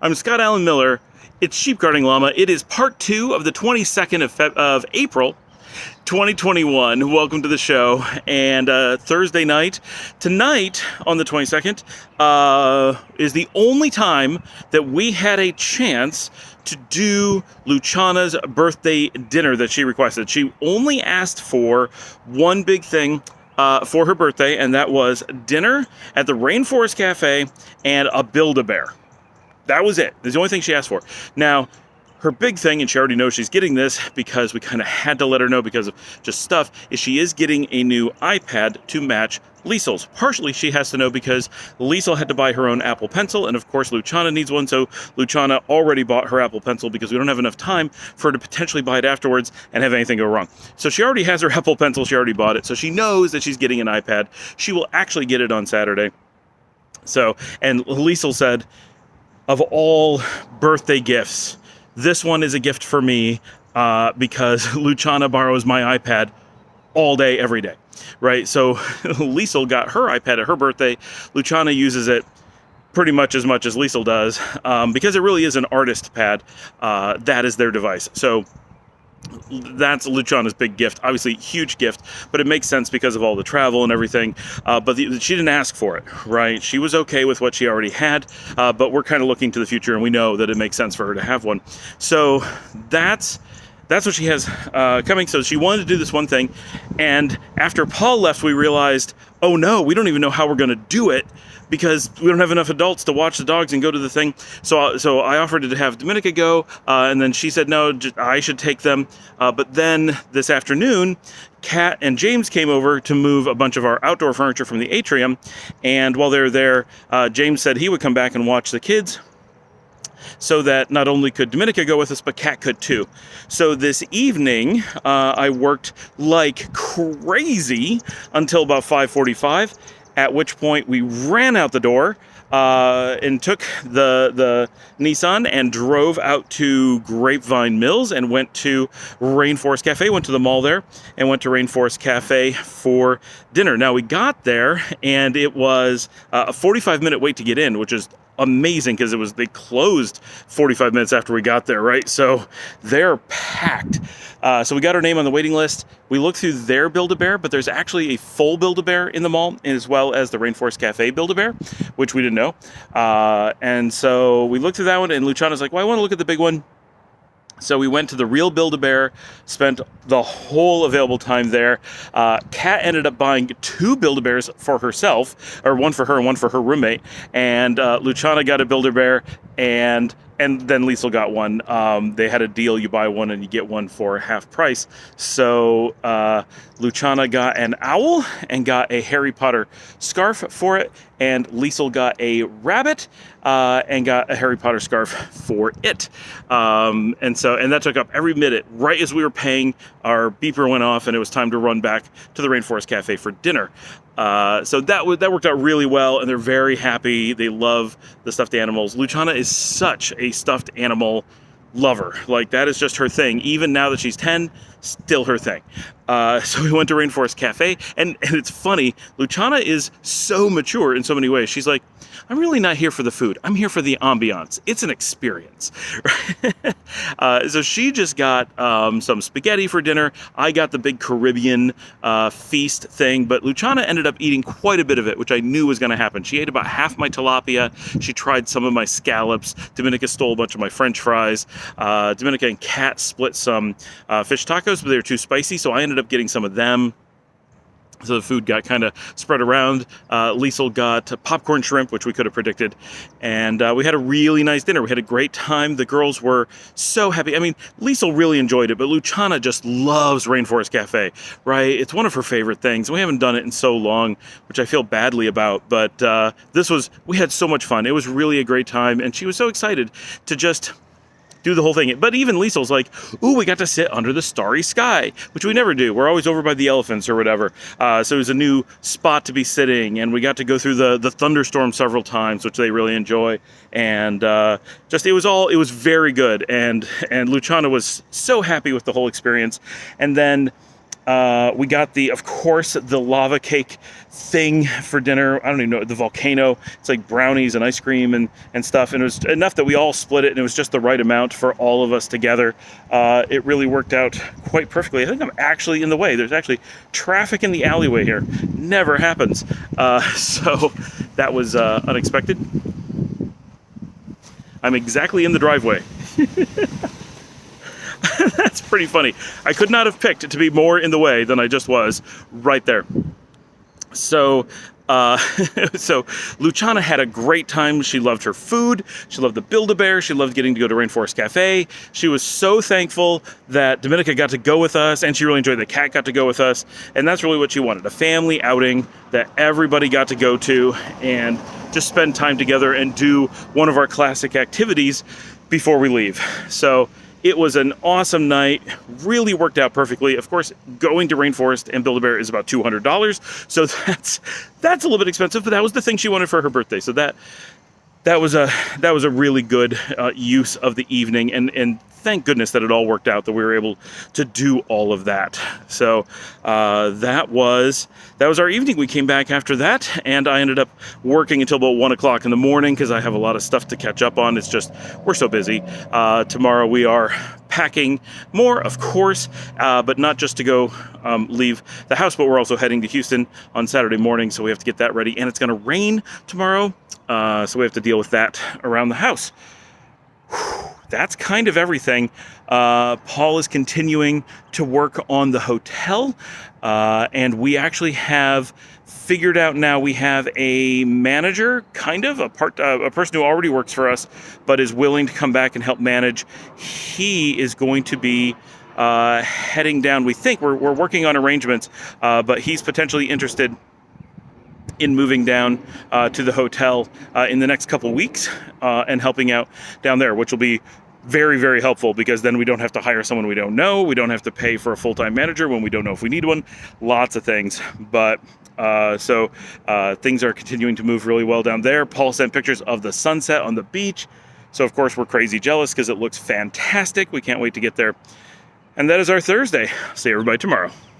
I'm Scott Allen Miller. It's Sheep Guarding Llama. It is part 2 of the 22nd of April, 2021. Welcome to the show. And Thursday night, tonight on the 22nd, is the only time that we had a chance to do Luciana's birthday dinner that she requested. She only asked for one big thing for her birthday, and that was dinner at the Rainforest Cafe and a Build-A-Bear. That was it. That's the only thing she asked for. Now, her big thing, and she already knows she's getting this because we kind of had to let her know because of just stuff, is she is getting a new iPad to match Liesel's. Partially, she has to know because Liesel had to buy her own Apple Pencil, and of course, Luciana needs one, so Luciana already bought her Apple Pencil because we don't have enough time for her to potentially buy it afterwards and have anything go wrong. So she already has her Apple Pencil, she already bought it, so she knows that she's getting an iPad. She will actually get it on Saturday. So, and Liesel said, of all birthday gifts, this one is a gift for me because Luciana borrows my iPad all day, every day, right? So Liesel got her iPad at her birthday. Luciana uses it pretty much as Liesel does because it really is an artist pad. That is their device. So that's Luciana's big gift. Obviously, huge gift, but it makes sense because of all the travel and everything. But she didn't ask for it, right? She was okay with what she already had, but we're kind of looking to the future, and we know that it makes sense for her to have one. So that's what she has coming. So she wanted to do this one thing, and after Paul left, we realized, oh no, we don't even know how we're going to do it because we don't have enough adults to watch the dogs and go to the thing. So I offered to have Dominica go, and then she said, no, I should take them. But then this afternoon, Kat and James came over to move a bunch of our outdoor furniture from the atrium. And while they were there, James said he would come back and watch the kids, so that not only could Dominica go with us, but Kat could too. So this evening, I worked like crazy until about 5:45, at which point we ran out the door and took the Nissan and drove out to Grapevine Mills and went to Rainforest Cafe, went to the mall there, and went to Rainforest Cafe for dinner. Now, we got there, and it was a 45-minute wait to get in, which is amazing because they closed 45 minutes after we got there, right? So they're packed. So we got our name on the waiting list. We looked through their Build-A-Bear, but there's actually a full Build-A-Bear in the mall, as well as the Rainforest Cafe Build-A-Bear, which we didn't know. And so we looked through that one, and Luciana's like, well, I want to look at the big one. So we went to the real Build-A-Bear, spent the whole available time there. Kat ended up buying 2 Build-A-Bears for herself, or one for her and one for her roommate. And Luciana got a Build-A-Bear, and then Liesel got one. They had a deal, you buy one and you get one for half price. So Luciana got an owl and got a Harry Potter scarf for it, and Liesel got a rabbit and got a Harry Potter scarf for it. And that took up every minute. Right as we were paying, our beeper went off and it was time to run back to the Rainforest Cafe for dinner. So that worked out really well, and they're very happy. They love the stuffed animals. Luciana is such a stuffed animal lover. Like, that is just her thing. Even now that she's 10, still her thing. So we went to Rainforest Cafe, and it's funny, Luciana is so mature in so many ways. She's like, I'm really not here for the food. I'm here for the ambiance. It's an experience. So she just got some spaghetti for dinner. I got the big Caribbean feast thing, but Luciana ended up eating quite a bit of it, which I knew was going to happen. She ate about half my tilapia. She tried some of my scallops. Dominica stole a bunch of my French fries. Dominica and Kat split some fish tacos, but they were too spicy, so I ended up getting some of them. So the food got kind of spread around. Liesel got popcorn shrimp, which we could have predicted. And we had a really nice dinner. We had a great time. The girls were so happy. I mean, Liesel really enjoyed it, but Luciana just loves Rainforest Cafe, right? It's one of her favorite things. We haven't done it in so long, which I feel badly about. But we had so much fun. It was really a great time. And she was so excited to just do the whole thing. But even Liesel's like, ooh, we got to sit under the starry sky, which we never do. We're always over by the elephants or whatever. So it was a new spot to be sitting, and we got to go through the thunderstorm several times, which they really enjoy. And it was very good. And Luciana was so happy with the whole experience. And then We got of course, the lava cake thing for dinner. I don't even know, the volcano. It's like brownies and ice cream and stuff. And it was enough that we all split it, and it was just the right amount for all of us together. It really worked out quite perfectly. I think I'm actually in the way. There's actually traffic in the alleyway here. Never happens. So that was unexpected. I'm exactly in the driveway. That's pretty funny. I could not have picked to be more in the way than I just was right there. So, so Luciana had a great time. She loved her food. She loved the Build-A-Bear. She loved getting to go to Rainforest Cafe. She was so thankful that Dominica got to go with us, and she really enjoyed the cat got to go with us. And that's really what she wanted, a family outing that everybody got to go to and just spend time together and do one of our classic activities before we leave. So it was an awesome night, really worked out perfectly. Of course, going to Rainforest and Build-A-Bear is about $200, so that's a little bit expensive, but that was the thing she wanted for her birthday. So that was a really good use of the evening, and thank goodness that it all worked out, that we were able to do all of that. So that was our evening. We came back after that, and I ended up working until about 1 o'clock in the morning because I have a lot of stuff to catch up on. It's just, we're so busy. Tomorrow we are packing more, of course, but not just to go leave the house, but we're also heading to Houston on Saturday morning, so we have to get that ready. And it's going to rain tomorrow, so we have to deal with that around the house. That's kind of everything. Paul is continuing to work on the hotel, and we actually have figured out now we have a manager, kind of, a person who already works for us, but is willing to come back and help manage. He is going to be heading down. We think we're working on arrangements, but he's potentially interested in moving down to the hotel in the next couple weeks and helping out down there, which will be very, very helpful, because then we don't have to hire someone we don't know. We don't have to pay for a full-time manager when we don't know if we need one. Lots of things. But so things are continuing to move really well down there. Paul sent pictures of the sunset on the beach. So, of course, we're crazy jealous because it looks fantastic. We can't wait to get there. And that is our Thursday. See everybody tomorrow.